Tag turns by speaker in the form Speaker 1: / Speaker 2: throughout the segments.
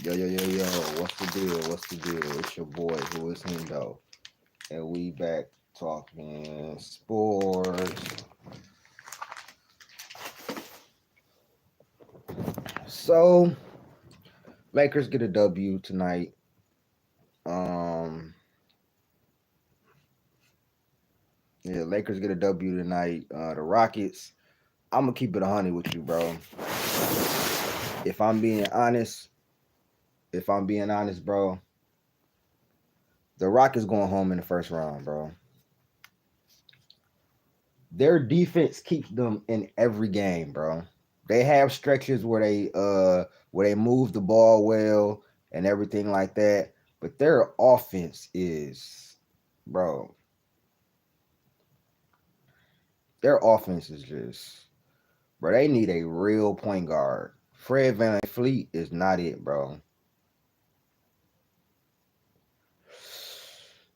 Speaker 1: Yo, what's the deal? What's the deal? It's your boy, who is Hendo. And we back talking sports. So, Lakers get a W tonight. Um, yeah, Lakers get a W tonight. The Rockets, I'm gonna keep it 100 with you, bro. If I'm being honest, if I'm being honest, bro, the Rockets going home in the first round, bro. Their defense keeps them in every game, bro. They have stretches where they move the ball well and everything like that, but their offense is, bro, their offense is just, bro, they need a real point guard. Fred Van Fleet is not it, bro.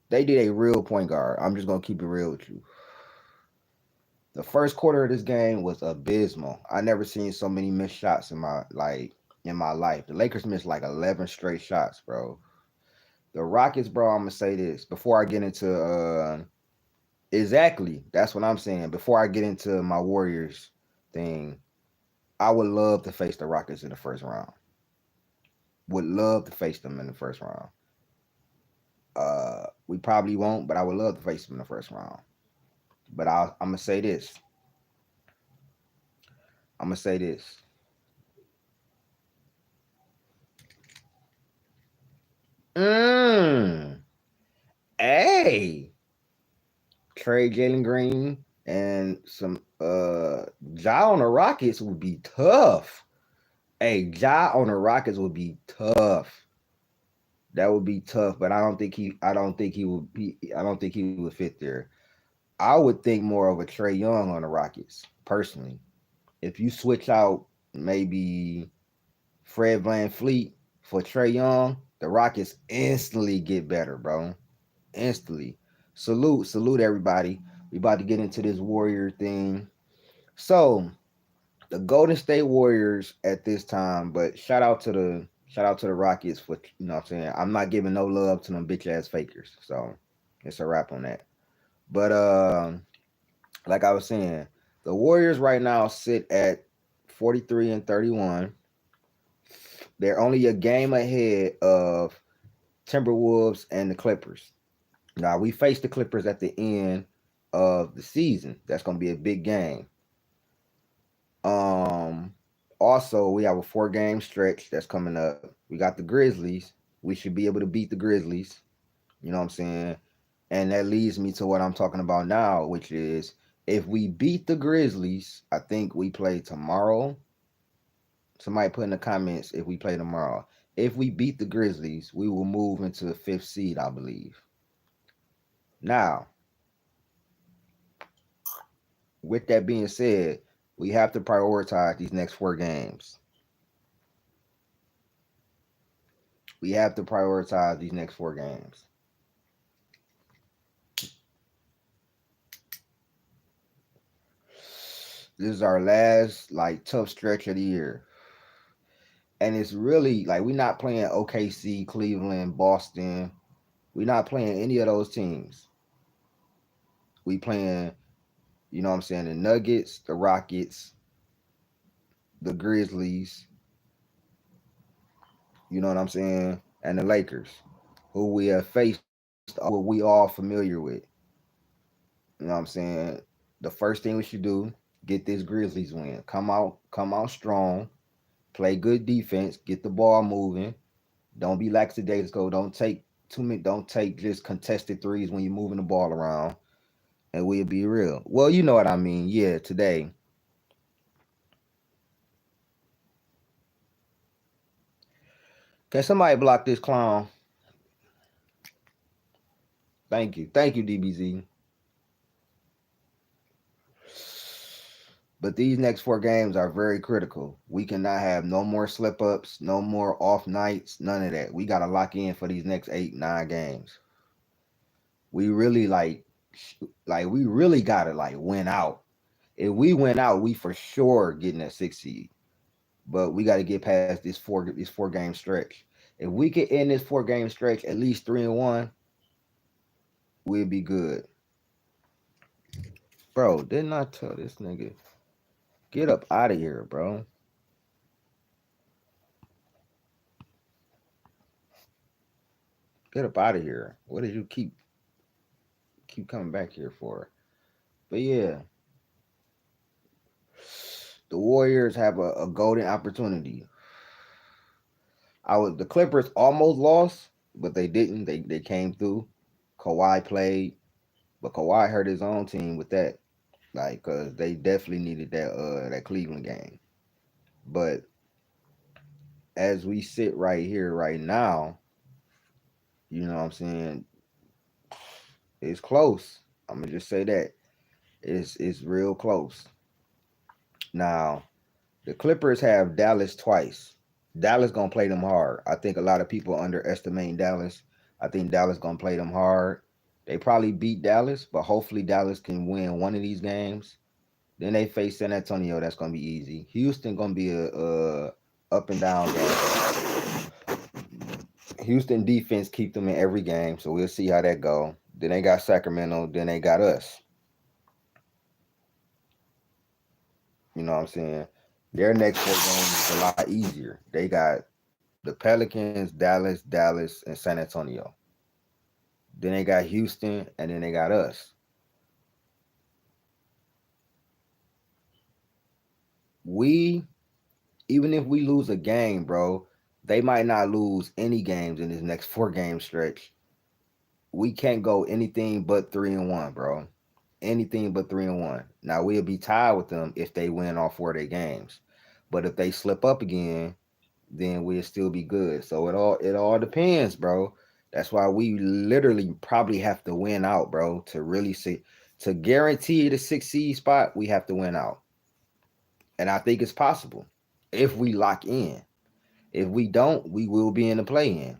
Speaker 1: They need a real point guard. I'm just gonna keep it real with you. The first quarter of this game was abysmal. I never seen so many missed shots in my life. The Lakers missed like 11 straight shots, bro. The Rockets, bro, I'm gonna say this before I get into exactly. That's what I'm saying. Before I get into my Warriors thing, I would love to face the Rockets in the first round. Would love to face them in the first round. We probably won't, but I would love to face them in the first round. But I'm gonna say this. I'm gonna say this. Mm, hey, trade Jalen Green and some Ja on the Rockets would be tough. Hey, Ja on the Rockets would be tough. That would be tough, but I don't think he would fit there. I would think more of a Trey Young on the Rockets, personally. If you switch out maybe Fred Van Fleet for Trey Young, the Rockets instantly get better, bro. Instantly. Salute everybody. We about to get into this Warrior thing. So the Golden State Warriors at this time, but shout out to the Rockets for what I'm saying. I'm not giving no love to them bitch ass fakers. So it's a wrap on that. But like I was saying, the Warriors right now sit at 43 and 31. They're only a game ahead of Timberwolves and the Clippers. Now we face the Clippers at the end of the season. That's gonna be a big game. Um, Also, we have a 4 game stretch that's coming up. We got the Grizzlies. We should be able to beat the Grizzlies. You know what I'm saying? And that leads me to what I'm talking about now, which is if we beat the Grizzlies, I think we play tomorrow. Somebody put in the comments if we play tomorrow. If we beat the Grizzlies, we will move into the 5th seed, I believe. Now, with that being said, we have to prioritize these next 4 games. We have to prioritize these next 4 games. This is our last like tough stretch of the year. And it's really like we're not playing OKC, Cleveland, Boston. We're not playing any of those teams. We playing, you know what I'm saying, the Nuggets, the Rockets, the Grizzlies, you know what I'm saying, and the Lakers, who we have faced, what we all familiar with. You know what I'm saying? The first thing we should do, get this Grizzlies win. Come out strong, play good defense, get the ball moving. Don't be lackadaisical. Don't take too many. Don't take just contested threes when you're moving the ball around. And we'll be real. Well, you know what I mean. Yeah, today. Can somebody block this clown? Thank you, DBZ. But these next 4 games are very critical. We cannot have no more slip ups, no more off nights, none of that. We got to lock in for these next 8, 9 games. We really we really got to like win out. If we win out, we for sure getting that 6th seed. But we got to get past this 4 game stretch. If we could end this 4 game stretch at least 3-1, we'd be good. Bro, didn't I tell this nigga get up out of here, bro? Get up out of here. What did you keep coming back here for? But yeah, the Warriors have a golden opportunity. The Clippers almost lost, but they didn't. They came through. Kawhi played, but Kawhi hurt his own team with that. Like, cause they definitely needed that Cleveland game. But as we sit right here, right now, you know what I'm saying, it's close. I'm gonna just say that. It's real close. Now, the Clippers have Dallas twice. Dallas gonna play them hard. I think a lot of people underestimate Dallas. I think Dallas gonna play them hard. They probably beat Dallas, but hopefully Dallas can win one of these games. Then they face San Antonio. That's gonna be easy. Houston gonna be a up and down game. Houston defense keep them in every game, so we'll see how that go. Then they got Sacramento. Then they got us. You know what I'm saying? Their next 4 games is a lot easier. They got the Pelicans, Dallas, and San Antonio. Then they got Houston, and then they got us. We, even if we lose a game, bro, they might not lose any games in this next 4 game stretch. We can't go anything but 3-1, bro. Anything but 3-1. Now we'll be tied with them if they win all 4 of their games. But if they slip up again, then we'll still be good. So it all depends, bro. That's why we literally probably have to win out, bro, to really see to guarantee the 6 seed spot, we have to win out. And I think it's possible if we lock in. If we don't, we will be in the play in.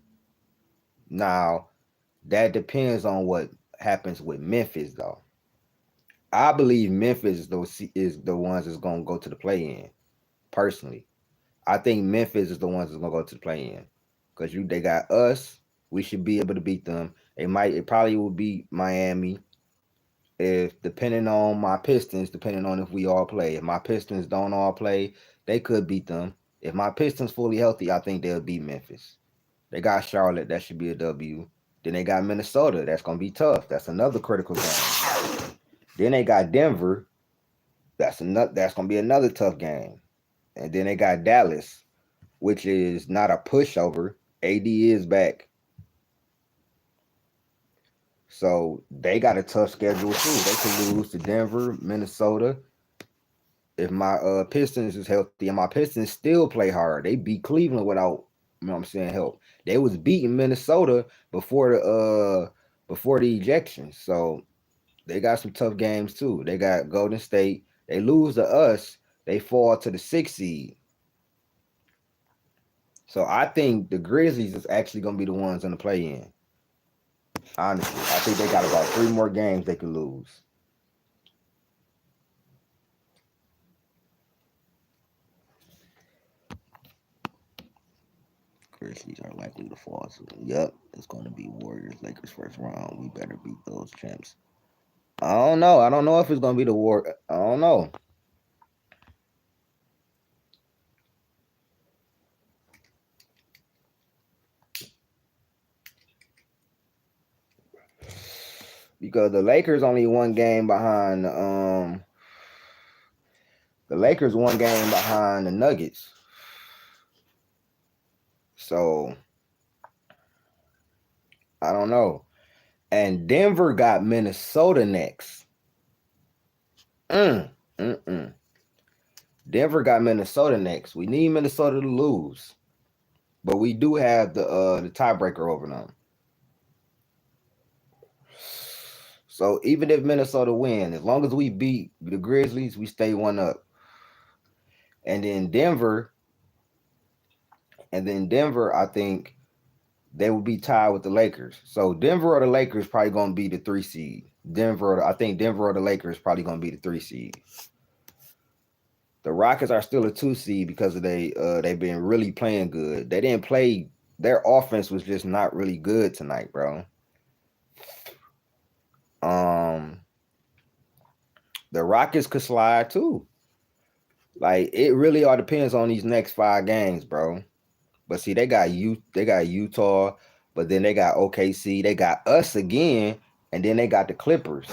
Speaker 1: Now, that depends on what happens with Memphis, though. I believe Memphis is the ones that's gonna go to the play in. Personally, I think Memphis is the ones that's gonna go to the play in because they got us. We should be able to beat them. It probably will beat Miami if depending on my Pistons, depending on if we all play. If my Pistons don't all play, they could beat them. If my Pistons fully healthy, I think they'll beat Memphis. They got Charlotte, that should be a W. Then they got Minnesota, that's gonna be tough. That's another critical game. Then they got Denver, that's gonna be another tough game. And then they got Dallas, which is not a pushover. AD is back. So they got a tough schedule too. They could lose to Denver, Minnesota. If my Pistons is healthy, and my Pistons still play hard. They beat Cleveland without, you know what I'm saying, help. They was beating Minnesota before the ejection. So they got some tough games too. They got Golden State. They lose to us, they fall to the 6 seed. So I think the Grizzlies is actually gonna be the ones in the play in. Honestly, I think they got about 3 more games they could lose. Grizzlies are likely to fall. So, yep, it's going to be Warriors, Lakers first round. We better beat those champs. I don't know. I don't know if it's going to be the War. I don't know. Because the Lakers only 1 game behind the Lakers 1 game behind the Nuggets. So I don't know. And Denver got Minnesota next. Denver got Minnesota next. We need Minnesota to lose, but we do have the tiebreaker over them. So even if Minnesota win, as long as we beat the Grizzlies, we stay 1 up. And then Denver, I think they will be tied with the Lakers. So Denver or the Lakers probably going to be the 3 seed. I think Denver or the Lakers probably going to be the 3 seed. The Rockets are still a 2 seed because they've been really playing good. They didn't play their offense was just not really good tonight, bro. Um, the Rockets could slide too. Like it really all depends on these next 5 games, bro. But see, they got Utah, but then they got OKC, they got us again, and then they got the Clippers,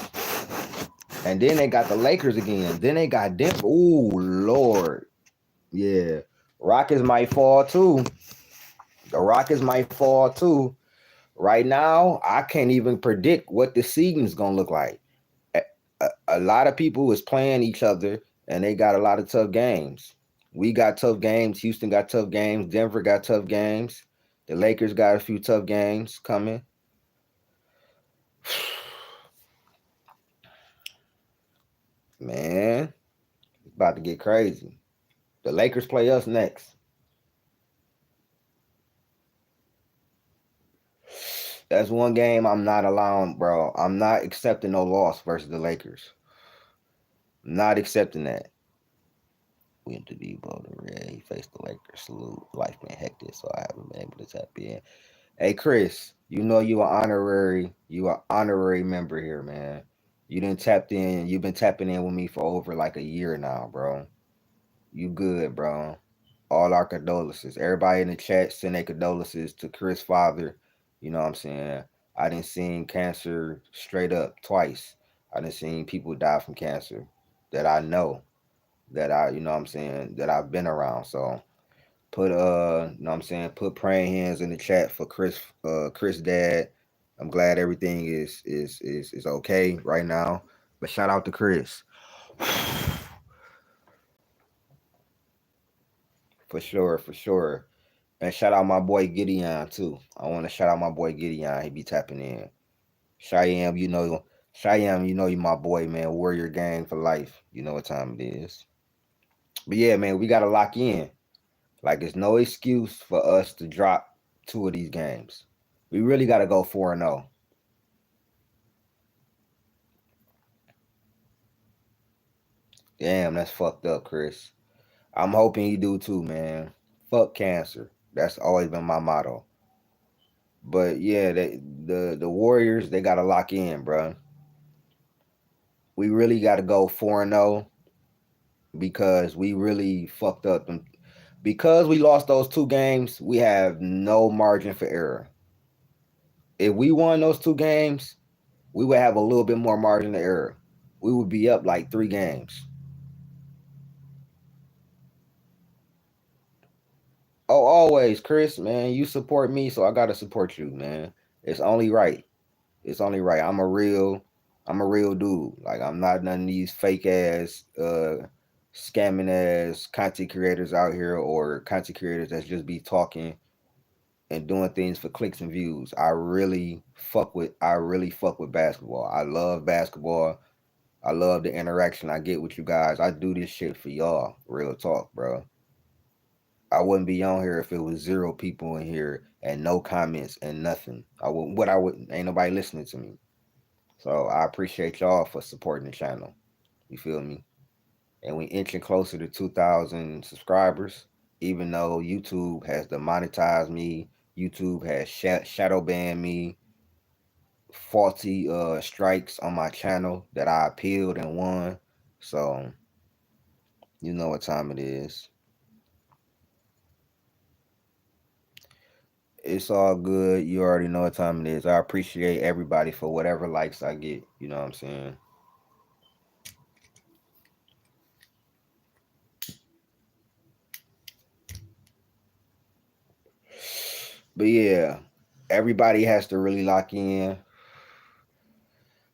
Speaker 1: and then they got the Lakers again. Then they got Denver. Ooh, Lord, yeah. Rockets might fall too. The Rockets might fall too. Right now, I can't even predict what the season's gonna look like. A lot of people is playing each other, and they got a lot of tough games. We got tough games. Houston got tough games. Denver got tough games. The Lakers got a few tough games coming. Man, it's about to get crazy. The Lakers play us next. That's one game I'm not allowing, bro. I'm not accepting no loss versus the Lakers. Not accepting that. Went to Debo the Red. He faced the Lakers. Salute. Life been hectic, so I haven't been able to tap in. Hey Chris, you are honorary member here, man. You didn't tapped in. You've been tapping in with me for over like a year now, bro. You good, bro. All our condolences. Everybody in the chat send their condolences to Chris' father. You know what I'm saying? I didn't seen cancer straight up twice. I didn't seen people die from cancer that I know, that I, you know what I'm saying, that I've been around. So put you know what I'm saying, put praying hands in the chat for Chris dad. I'm glad everything is okay right now. But shout out to Chris. For sure, for sure. And shout out my boy Gideon too. I want to shout out my boy Gideon. He be tapping in. Cheyenne, you know you my boy, man. Warrior gang for life. You know what time it is. But yeah, man, we gotta lock in. Like it's no excuse for us to drop 2 of these games. We really gotta go 4-0. Damn, that's fucked up, Chris. I'm hoping you do too, man. Fuck cancer. That's always been my motto. But yeah, the Warriors, they gotta lock in, bro. We really gotta go 4-0 because we really fucked up them. Because we lost those 2 games, we have no margin for error. If we won those 2 games, we would have a little bit more margin of error. We would be up like 3 games. Oh, always, Chris, man, you support me, so I gotta support you, man. It's only right. It's only right. I'm a real dude. Like I'm not none of these fake ass scamming ass content creators out here or content creators that just be talking and doing things for clicks and views. I really fuck with basketball. I love basketball. I love the interaction I get with you guys. I do this shit for y'all. Real talk, bro. I wouldn't be on here if it was 0 people in here and no comments and nothing. I would ain't nobody listening to me. So I appreciate y'all for supporting the channel. You feel me? And we inching closer to 2,000 subscribers. Even though YouTube has demonetized me, YouTube has shadow banned me, faulty strikes on my channel that I appealed and won. So you know what time it is. It's all good. You already know what time it is. I appreciate everybody for whatever likes I get. You know what I'm saying? But yeah, everybody has to really lock in.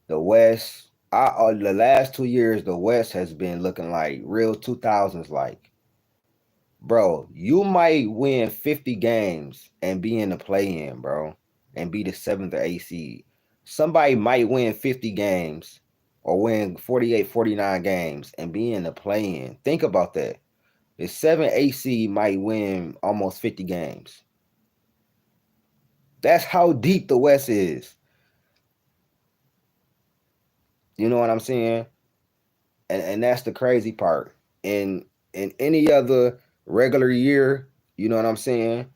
Speaker 1: The West, the last 2 years, the West has been looking like real 2000s. Like, bro, you might win 50 games and be in the play-in, bro, and be the 7th or 8th seed. Somebody might win 50 games or win 48, 49 games and be in the play-in. Think about that. The 7th, 8th seed might win almost 50 games. That's how deep the West is. You know what I'm saying? And that's the crazy part. In any other regular year, you know what I'm saying?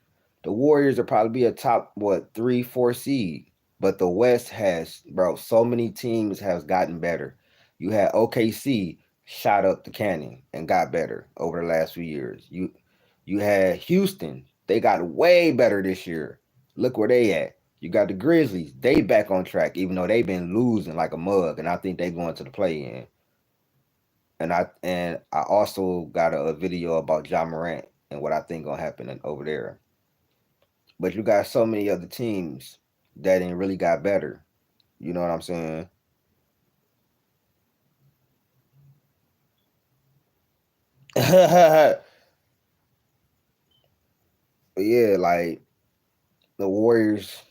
Speaker 1: The Warriors are probably be a top what 3, 4 seed, but the West has bro. So many teams has gotten better. You had OKC shot up the cannon and got better over the last few years. You had Houston. They got way better this year. Look where they at. You got the Grizzlies. They back on track, even though they've been losing like a mug, and I think they going to the play in. And I also got a video about Ja Morant and what I think gonna happen over there. But you got so many other teams that ain't really got better. You know what I'm saying? But yeah, like the Warriors,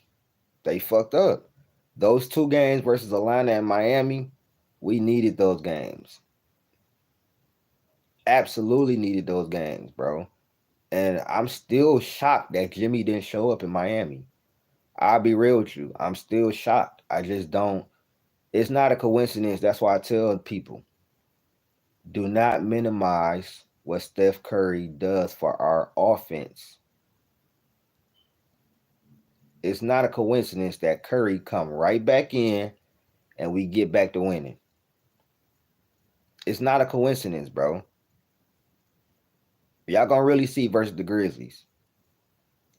Speaker 1: they fucked up. Those two games versus Atlanta and Miami, we needed those games. Absolutely needed those games, bro. And I'm still shocked that Jimmy didn't show up in Miami. I'll be real with you. I'm still shocked. I just don't. It's not a coincidence. That's why I tell people do not minimize what Steph Curry does for our offense. It's not a coincidence that Curry come right back in and we get back to winning. It's not a coincidence, bro. Y'all gonna really see versus the Grizzlies.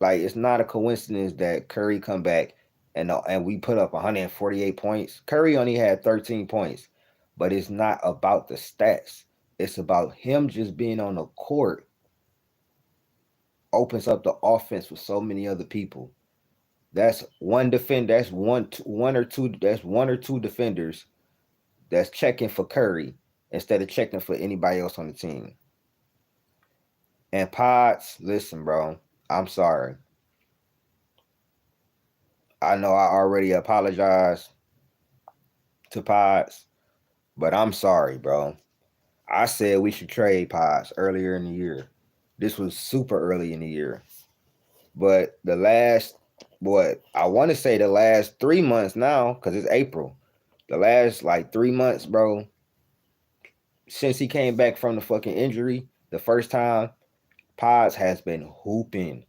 Speaker 1: Like it's not a coincidence that Curry come back and we put up 148 points. Curry only had 13 points, but it's not about the stats. It's about him just being on the court opens up the offense for so many other people. That's one defend. That's one or two. That's one or two defenders that's checking for Curry instead of checking for anybody else on the team. And Pods, listen, bro. I'm sorry. I know I already apologized to Pods, but I'm sorry, bro. I said we should trade Pods earlier in the year. This was super early in the year. But the last, what, I want to say the last 3 months now, because it's April. The last like 3 months, bro, since he came back from the fucking injury the first time, Pods has been hooping.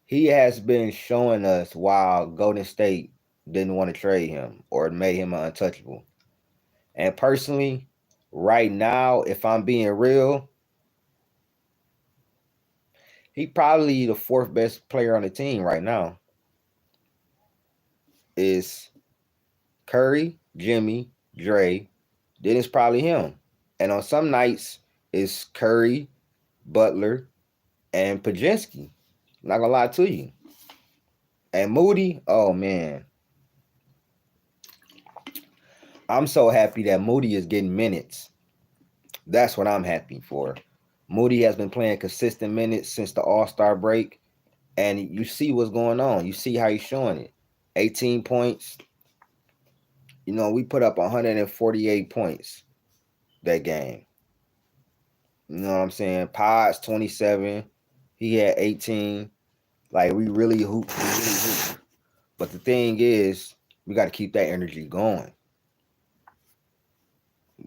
Speaker 1: He has been showing us why Golden State didn't want to trade him or made him untouchable. And personally, right now, if I'm being real, he probably the fourth best player on the team right now is Curry, Jimmy, Dre. Then it's probably him. And on some nights, it's Curry, Butler, and Pajinski. Not gonna lie to you. And Moody, oh man, I'm so happy that Moody is getting minutes. That's what I'm happy for. Moody has been playing consistent minutes since the All-Star break, and you see what's going on. You see how he's showing it. 18 points. You know, we put up 148 points that game. You know what I'm saying? Pods 27. He had 18. Like we really hoop. We really hoop. But the thing is, we got to keep that energy going.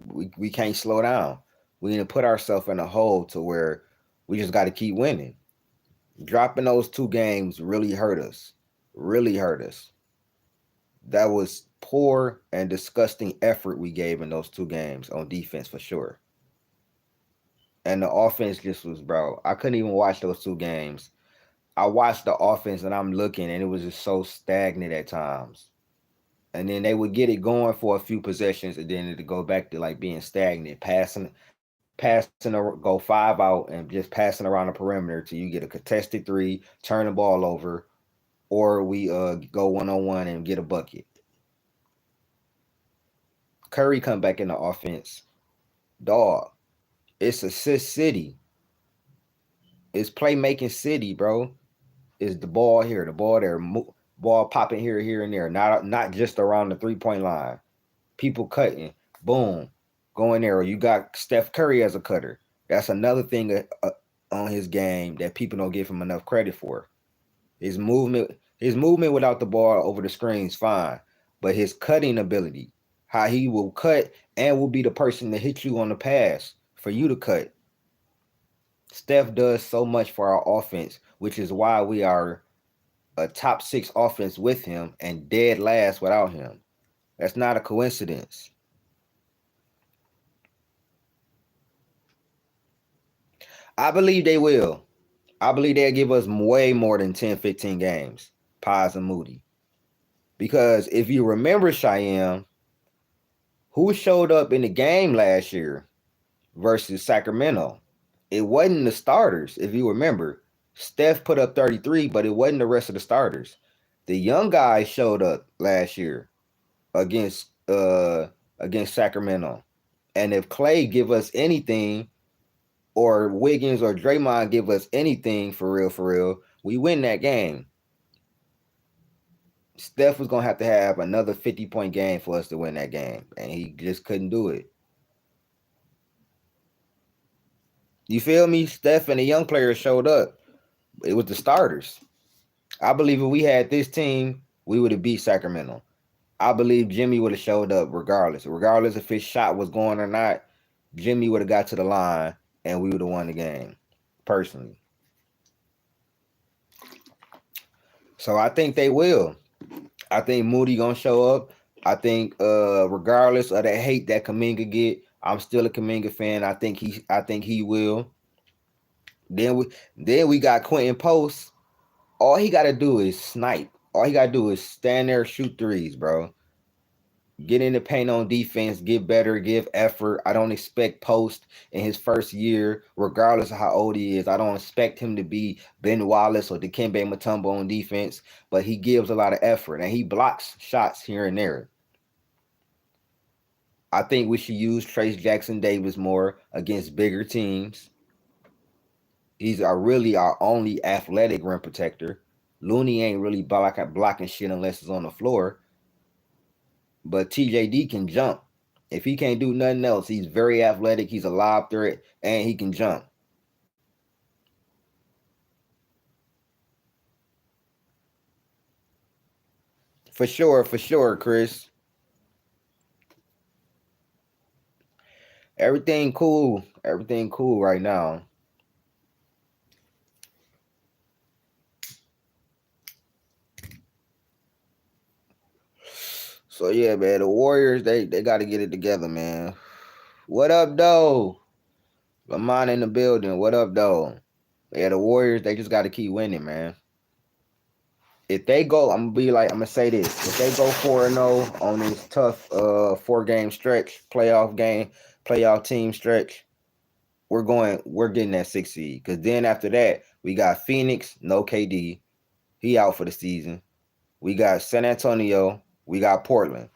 Speaker 1: We can't slow down. We need to put ourselves in a hole to where we just got to keep winning. Dropping those two games really hurt us. Really hurt us. That was poor and disgusting effort we gave in those two games on defense for sure. And the offense just was, bro. I couldn't even watch those two games. I watched the offense and I'm looking and it was just so stagnant at times. And then they would get it going for a few possessions and then it'd go back to like being stagnant, passing or go 5 out and just passing around the perimeter till you get a contested three, turn the ball over, or we go 1-on-1 and get a bucket. Curry come back in the offense. Dog, it's assist city. It's playmaking city, bro. It's the ball here, the ball there, ball popping here, and there. Not just around the 3-point line. People cutting, boom, going there. Or you got Steph Curry as a cutter. That's another thing on his game that people don't give him enough credit for. His movement without the ball over the screen's fine, but his cutting ability, how he will cut and will be the person to hit you on the pass for you to cut. Steph does so much for our offense, which is why we are a top 6 offense with him and dead last without him. That's not a coincidence. I believe they will. I believe they'll give us way more than 10, 15 games, Pies and Moody. Because if you remember, Cheyenne, who showed up in the game last year versus Sacramento? It wasn't the starters, if you remember. Steph put up 33, but it wasn't the rest of the starters. The young guys showed up last year against against Sacramento. And if Clay give us anything, or Wiggins or Draymond give us anything for real, we win that game. Steph was gonna have to have another 50-point game for us to win that game, and he just couldn't do it. You feel me? Steph and the young players showed up. It was the starters. I believe if we had this team, we would have beat Sacramento. I believe Jimmy would have showed up regardless. Regardless if his shot was going or not, Jimmy would have got to the line and we would have won the game, personally. So I think they will. I think Moody gonna show up. I think regardless of the hate that Kuminga get, I'm still a Kuminga fan. I think he will. Then we got Quentin Post. All he gotta do is snipe. All he gotta do is stand there, shoot threes, bro. Get in the paint on defense, get better, give effort. I don't expect Post in his first year, regardless of how old he is. I don't expect him to be Ben Wallace or Dikembe Mutombo on defense, but he gives a lot of effort and he blocks shots here and there. I think we should use Trace Jackson Davis more against bigger teams. He's really our only athletic rim protector. Looney ain't really blocking shit unless it's on the floor. But TJD can jump. If he can't do nothing else, he's very athletic. He's a lob threat, and he can jump. For sure, Chris. Everything cool right now. So yeah, man, the Warriors they got to get it together, man. What up, though? Lamont in the building. What up, though? Yeah, the Warriors they just got to keep winning, man. If they go, I'm gonna say this. If they go 4-0 on this tough 4-game stretch, playoff team stretch, we're getting that 6 seed. Cause then after that, we got Phoenix, no KD. He out for the season. We got San Antonio, we got Portland.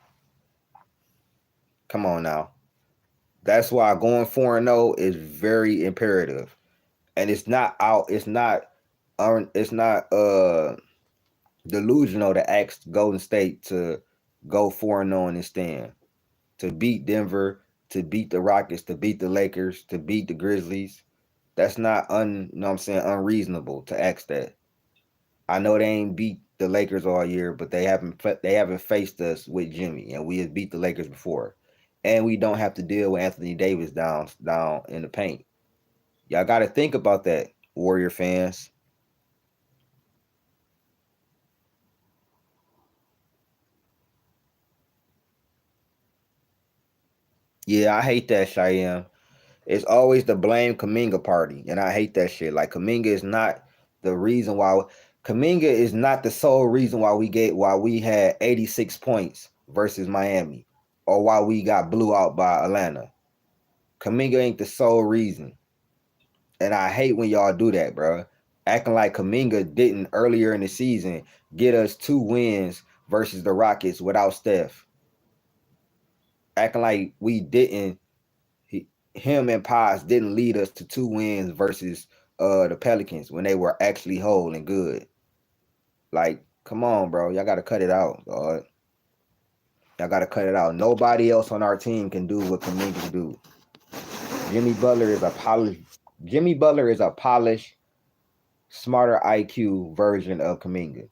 Speaker 1: Come on now. That's why going 4-0 is very imperative. And it's not delusional to ask Golden State to go 4-0 in this stand. To beat Denver, to beat the Rockets, to beat the Lakers, to beat the Grizzlies. That's not unreasonable to ask that. I know they ain't beat the Lakers all year, but they haven't faced us with Jimmy, and we have beat the Lakers before. And we don't have to deal with Anthony Davis down in the paint. Y'all got to think about that, Warrior fans. Yeah, I hate that, Cheyenne. It's always the blame Kaminga party, and I hate that shit. Like Kaminga is not the sole reason why we had 86 points versus Miami, or why we got blew out by Atlanta. Kaminga ain't the sole reason, and I hate when y'all do that, bro. Acting like Kaminga didn't earlier in the season get us 2 wins versus the Rockets without Steph. Acting like we didn't him and Pies didn't lead us to 2 wins versus the Pelicans when they were actually whole and good. Like, come on, bro. Y'all gotta cut it out, dog. Y'all gotta cut it out. Nobody else on our team can do what Kaminga can do. Jimmy Butler is a polished Jimmy Butler is a polished, smarter IQ version of Kaminga.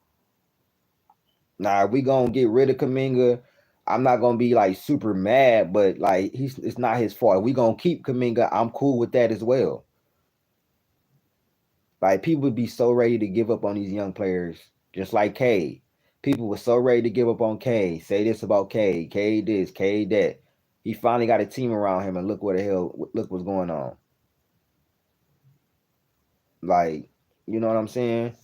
Speaker 1: Now, if we gonna get rid of Kaminga, I'm not gonna be like super mad, but like it's not his fault. If we gonna keep Kaminga, I'm cool with that as well. Like people would be so ready to give up on these young players. Just like Cade. People were so ready to give up on Cade. Say this about Cade. Cade this, Cade that. He finally got a team around him, and look what the hell, look what's going on. Like, you know what I'm saying?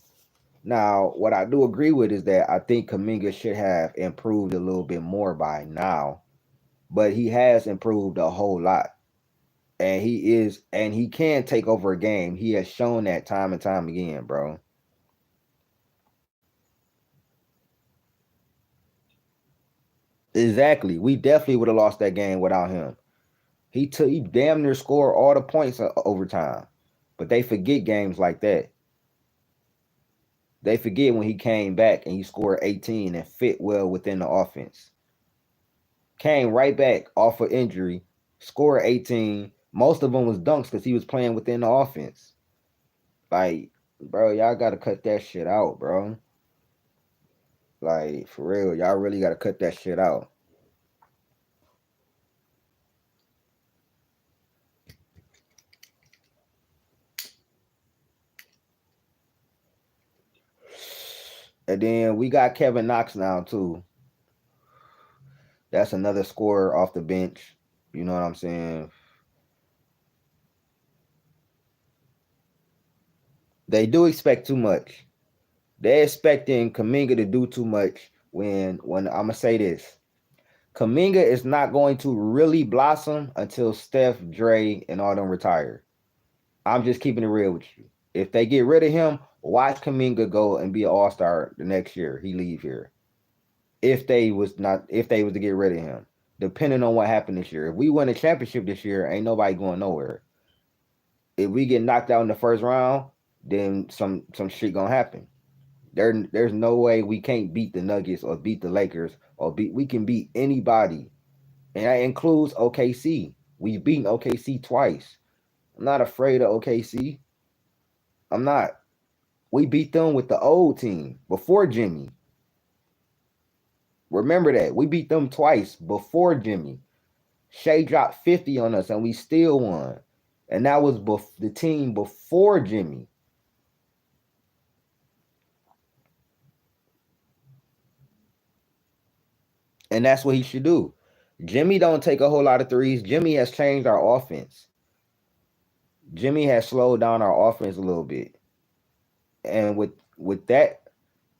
Speaker 1: Now, what I do agree with is that I think Kaminga should have improved a little bit more by now, but he has improved a whole lot. And he can take over a game. He has shown that time and time again, bro. Exactly. We definitely would have lost that game without him. He damn near scored all the points overtime. But they forget games like that. They forget when he came back and he scored 18 and fit well within the offense. Came right back off of injury, scored 18. Most of them was dunks because he was playing within the offense. Like, bro, y'all gotta cut that shit out, bro. Like, for real, y'all really gotta cut that shit out. And then we got Kevin Knox now too. That's another scorer off the bench. You know what I'm saying? They do expect too much. They're expecting Kaminga to do too much when I'm gonna say this. Kaminga is not going to really blossom until Steph, Dre, and all them retire. I'm just keeping it real with you. If they get rid of him, watch Kaminga go and be an all-star the next year. He leave here. If they was to get rid of him. Depending on what happened this year. If we win a championship this year, ain't nobody going nowhere. If we get knocked out in the first round, then some shit gonna happen. There's no way we can't beat the Nuggets or beat the Lakers or beat we can beat anybody. And that includes OKC. We've beaten OKC twice. I'm not afraid of OKC. I'm not. We beat them with the old team before Jimmy. Remember that. We beat them twice before Jimmy. Shea dropped 50 on us and we still won. And that was the team before Jimmy. And that's what he should do. Jimmy don't take a whole lot of threes. Jimmy has changed our offense. Jimmy has slowed down our offense a little bit. And with that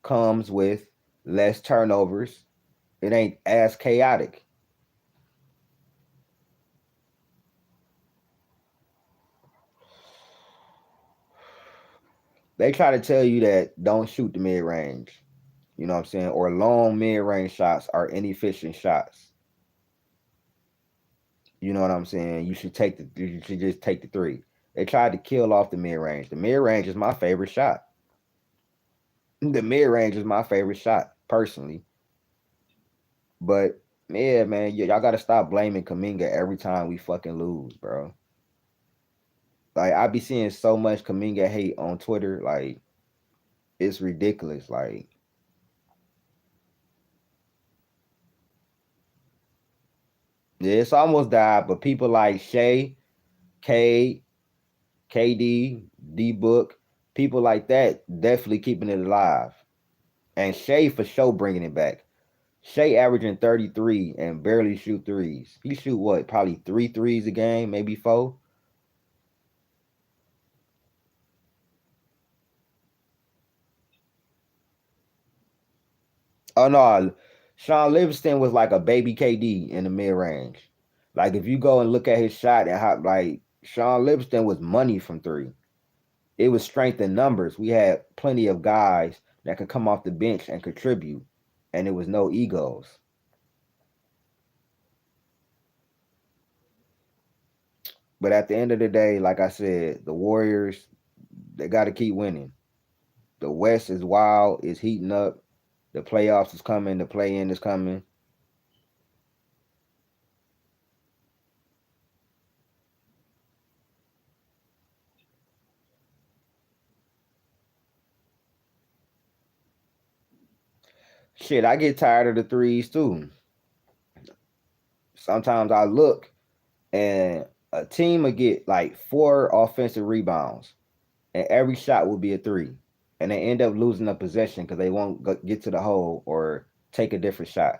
Speaker 1: comes with less turnovers. It ain't as chaotic. They try to tell you that don't shoot the mid range. You know what I'm saying? Or long mid range shots are inefficient shots. You know what I'm saying? You should just take the three. They tried to kill off the mid range. The mid range is my favorite shot. The mid range is my favorite shot, personally. But yeah, man, y'all gotta stop blaming Kaminga every time we fucking lose, bro. Like I be seeing so much Kaminga hate on Twitter, like it's ridiculous. Like yeah, it's almost died, but people like Shay, K, KD, D Book, people like that definitely keeping it alive. And Shay for sure bringing it back. Shay averaging 33 and barely shoot threes. He shoot what, probably three threes a game, maybe four. Oh no, Sean Livingston was like a baby KD in the mid range. Like if you go and look at his shot and how like Sean Livingston was money from three. It was strength in numbers. We had plenty of guys that could come off the bench and contribute, and it was no egos. But at the end of the day, like I said, the Warriors they got to keep winning. The West is wild, it's heating up. The playoffs is coming. The play-in is coming. Shit, I get tired of the threes too. Sometimes I look and a team will get like four offensive rebounds, and every shot will be a three. and they end up losing a possession because they won't get to the hole or take a different shot.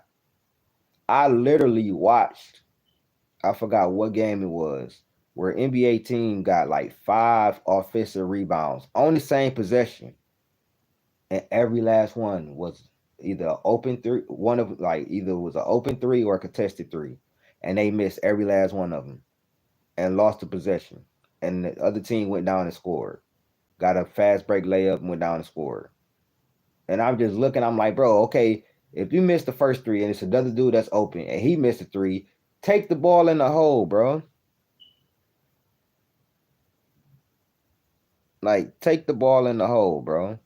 Speaker 1: I literally watched, I forgot what game it was, where NBA team got like 5 offensive rebounds on the same possession, and every last one was either an open three, one of like either it was an open three or a contested three, and they missed every last one of them and lost the possession, and the other team went down and scored, got a fast break layup and went down and scored. And I'm just looking, I'm like, bro, okay, if you miss the first three and it's another dude that's open and he missed a three, take the ball in the hole, bro. Like, take the ball in the hole, bro.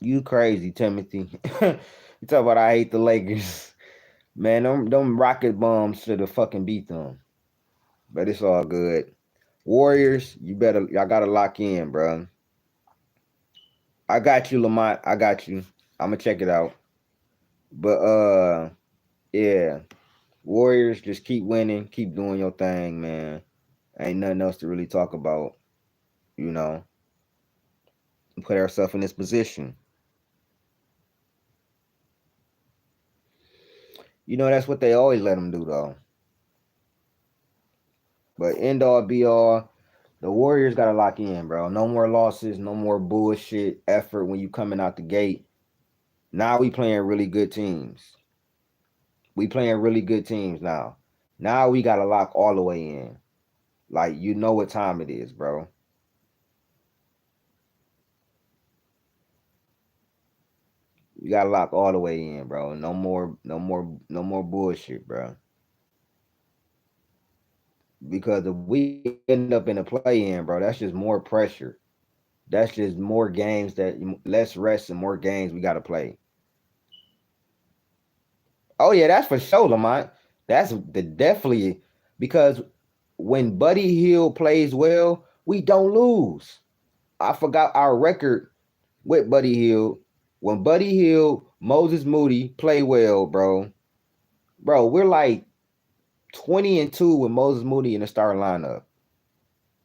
Speaker 1: You crazy, Timothy. You talk about I hate the Lakers. Man, them rocket bombs should have fucking beat them. But it's all good. Warriors, y'all gotta lock in, bro. I got you, Lamont. I got you. I'ma check it out. But yeah. Warriors, just keep winning, keep doing your thing, man. Ain't nothing else to really talk about, you know. Put ourselves in this position. You know, that's what they always let them do, though. But end all be all, the Warriors got to lock in, bro. No more losses, no more bullshit effort when you coming out the gate. Now we playing really good teams. We playing really good teams now. Now we got to lock all the way in. Like, you know what time it is, bro. You got to lock all the way in, bro. No more bullshit, bro. Because if we end up in a play in, bro, that's just more pressure. That's just more games that less rest and more games we got to play. Oh yeah, that's for sure, Lamont. That's the definitely because when Buddy Hill plays well, we don't lose. I forgot our record with Buddy Hill. When Buddy Hill, Moses Moody play well, bro. Bro, we're like 20-2 with Moses Moody in the starting lineup.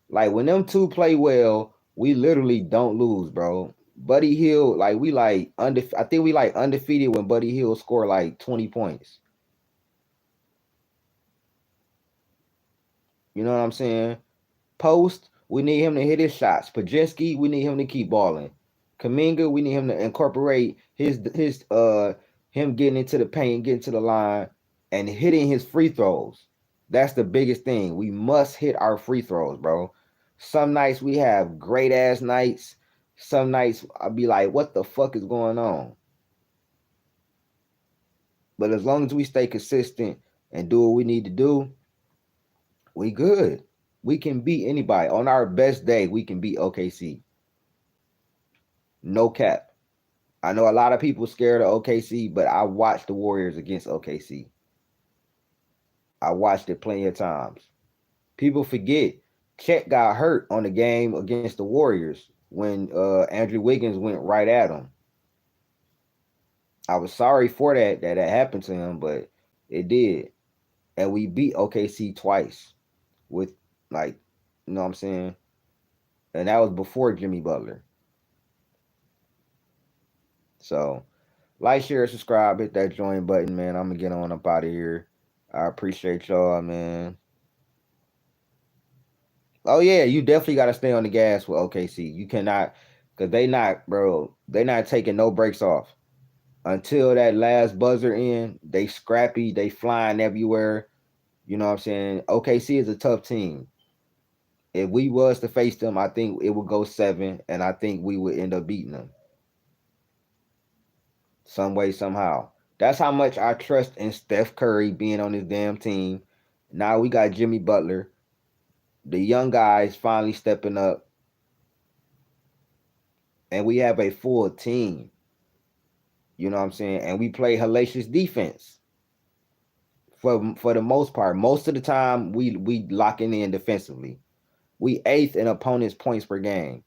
Speaker 1: Like when them two play well, we literally don't lose, bro. Buddy Hill, like we like I think we like undefeated when Buddy Hill score like 20 points. You know what I'm saying? Post, we need him to hit his shots. Pajinski, we need him to keep balling. Kaminga, we need him to incorporate his him getting into the paint, getting to the line, and hitting his free throws. That's the biggest thing. We must hit our free throws, bro. Some nights we have great ass nights. Some nights I'll be like, what the fuck is going on? But as long as we stay consistent and do what we need to do, we good. We can beat anybody. On our best day, we can beat OKC. No cap. I know a lot of people scared of OKC, but I watched the Warriors against OKC. I watched it plenty of times. People forget Chet got hurt on the game against the Warriors when Andrew Wiggins went right at him. I was sorry for that happened to him, but it did. And we beat OKC twice with like, you know what I'm saying? And that was before Jimmy Butler. So like, share, subscribe, hit that join button, man. I'm gonna get on up out of here. I appreciate y'all, man. Oh yeah, you definitely gotta stay on the gas with OKC. You cannot, cause they not, bro. They not taking no breaks off until that last buzzer in. They scrappy. They flying everywhere. You know what I'm saying? OKC is a tough team. If we was to face them, I think it would go 7, and I think we would end up beating them some way, somehow. That's how much I trust in Steph Curry being on this damn team. Now we got Jimmy Butler. The young guys finally stepping up, and we have a full team. You know what I'm saying? And we play hellacious defense for the most part. Most of the time, we locking in defensively. We eighth in opponents' points per game.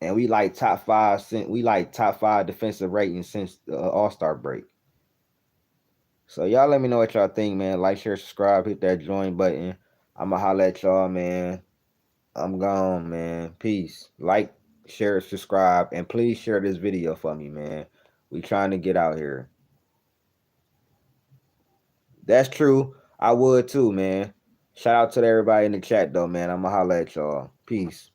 Speaker 1: And we like top five. We like top five defensive rating since the All-Star break. So y'all let me know what y'all think, man. Like, share, subscribe, hit that join button. I'ma holla at y'all, man. I'm gone, man. Peace. Like, share, subscribe, and please share this video for me, man. We trying to get out here. That's true. I would too, man. Shout out to everybody in the chat though, man. I'ma holla at y'all. Peace.